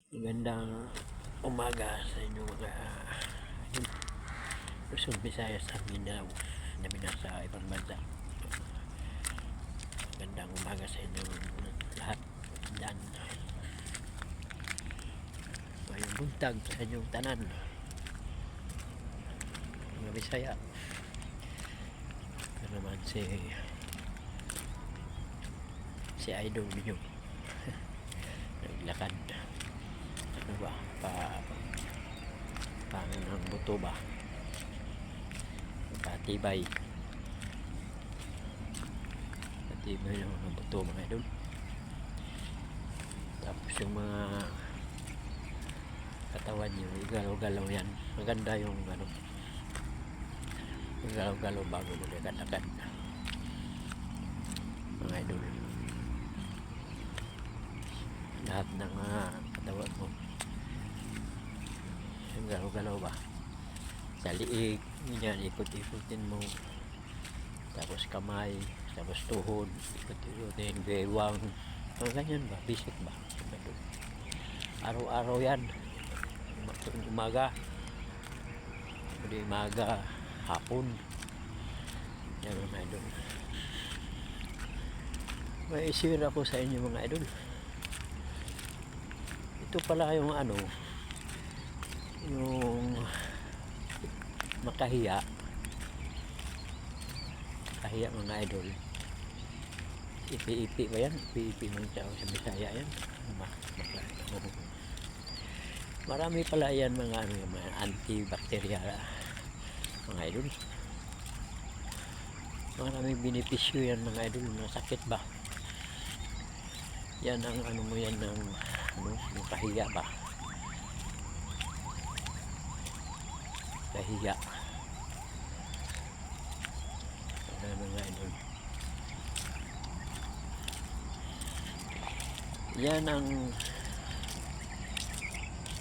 Magandang umaga sa inyo mga Luzon, Visayas at Mindanao na minasa ibang bansa. Magandang umaga sa inyo lahat dyan. Ngayong buntag sa inyong tanan mga Bisaya. Ito naman si Idol ninyo naglakad ano ba pang ng buto ba patibay yung mga buto mga idol. Tapos yung mga katawan nyo igalaw-galaw yan, maganda yung ano igalaw-galaw bago magagad-agad mga idol. Lahat ng katawan mo igalaw-galaw ba sa liig yan, ikot-ikotin mo, tapos kamay, tapos tuhod ikot-ikotin, gewang, mga ganyan ba, basic ba araw-araw yan, umaga hindi umaga hapon yan mga idol. May i-share ako sa inyo mga idol. Ito pala yung ano yung makahiya mga idol. Ipi-ipi ba yan? Ipi-ipi mong tao sa Bisaya yan. Marami pala yan mga antibacterial mga idol. Maraming benepisyo yan mga idol. Masakit ba? Yan ang ano mo yan ng yung kahiya ba? Kahiya. Mga idol. Yan ang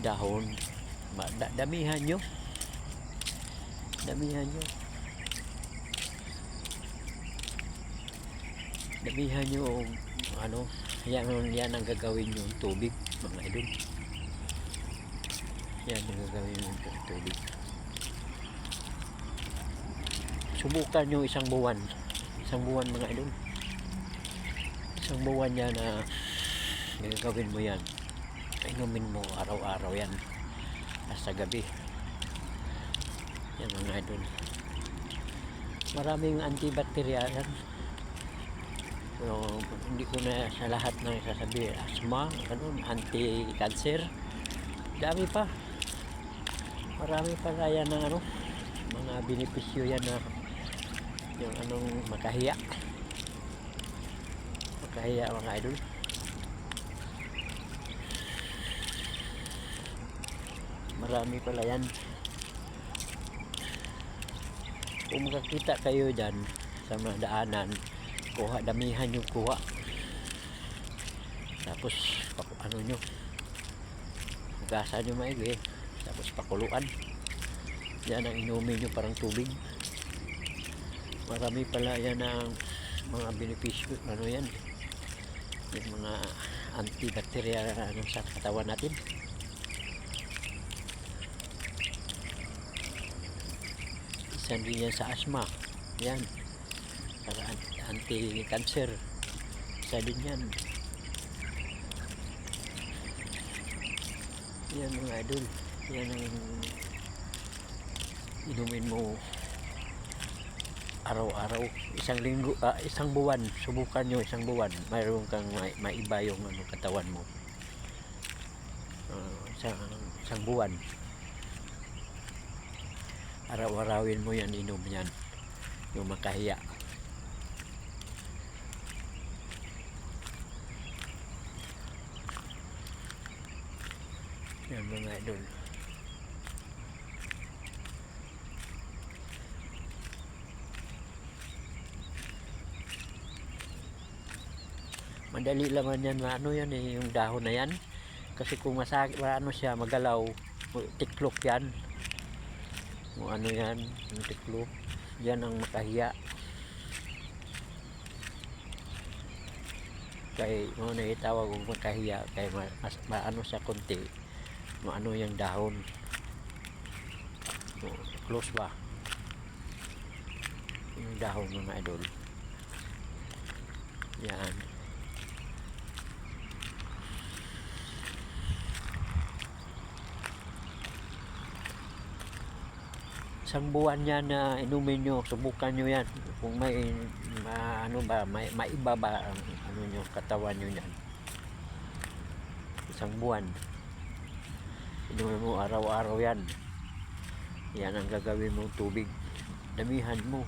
dahon. Damihan nyo ano yan ang gagawin yung tubig mga idol. Yan ang gagawin yung tubig. Subukan nyo isang buwan mga idol. Isang buwan yan na gagawin mo yan, inumin mo araw-araw yan hasta gabi yan mga idol. Maraming antibacterial yan. So, hindi ko na sa lahat ng sasabi, asthma, anti-cancer, dami pa, marami pa na yan ng mga benepisyo yan na yung makahiya mga idol. Marami pala yan. Kung makakita kayo dyan sa mga daanan, damihan yung kuha, tapos nyo gasan nyo maigi, tapos pakuluan yan ang inumin nyo parang tubig. Marami pala yan ang mga benepisyo yan yung mga antibacterial sa katawan natin. Isa din yan sa asthma yan, para anti-cancer, isa din yan. Yan mga idol, yan ang inumin mo araw-araw, isang buwan. Subukan nyo isang buwan, mayroon kang maiba yung katawan mo. Isang buwan araw-arawin mo yan, inom yan yung makahiya. Yan mga idol. Madali laman yan, yan yung dahon na yan, kasi kung siya magalaw, tiklop yan, kung yan yung tiklop yan ang makahiya. kay mo na itawag og makahiya kay mas maano sa konti maano yung dahon. So, close ba yung dahon mga idol, yan. Isang buwan yan na inumin nyo, subukan nyo yan kung may ano ba, may maiba ba ang ano nyo, katawan nyo yan. Isang buwan inumin mo araw-araw yan, yan ang gagawin mong tubig, damihan mo,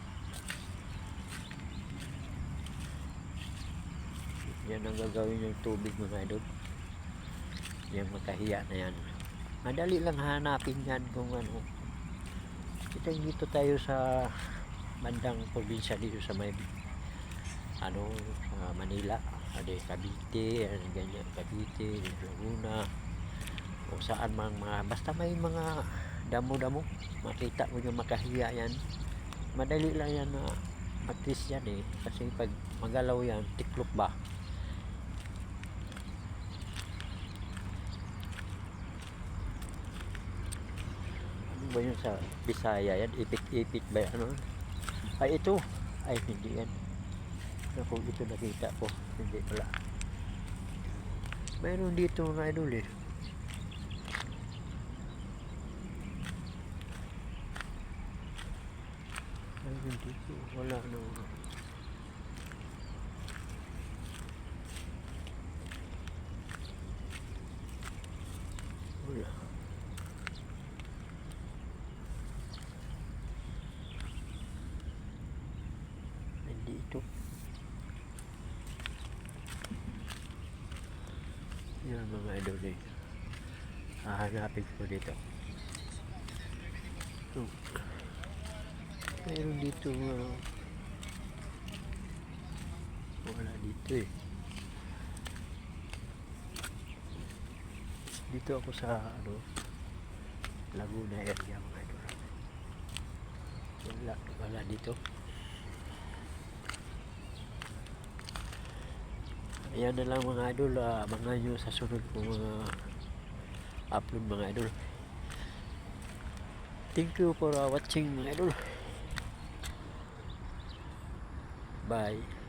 yan ang gagawin yung tubig mga idol, yung makahiya na yan. Madali lang hanapin yan kung ano. Dito tayo sa bandang probinsya dito sa may ano sa Manila, ada Cavite, ganyan, Cavite, Laguna, o saan mang mga basta may mga damo-damo, makita mo yung makahiya yan. Madali lang yan na at-least yan kasi pag magalaw yan, tiklop ba. Ba yun sa Bisaya yan, ipit-ipit ba yan, ano? Ay ito, ay hindi yan, kung ito nakita ko, hindi pala. Mayroon dito mga idol mayroon dito, wala na wala. Dito yan mga idol hahanapin ko dito. Mayroon dito wala dito dito ako sa ano Laguna area mga idol, wala dito. Ayan na lang mga idol, abangan nyo sa sunod kong mga upload mga idol. Thank you for watching mga idol. Bye.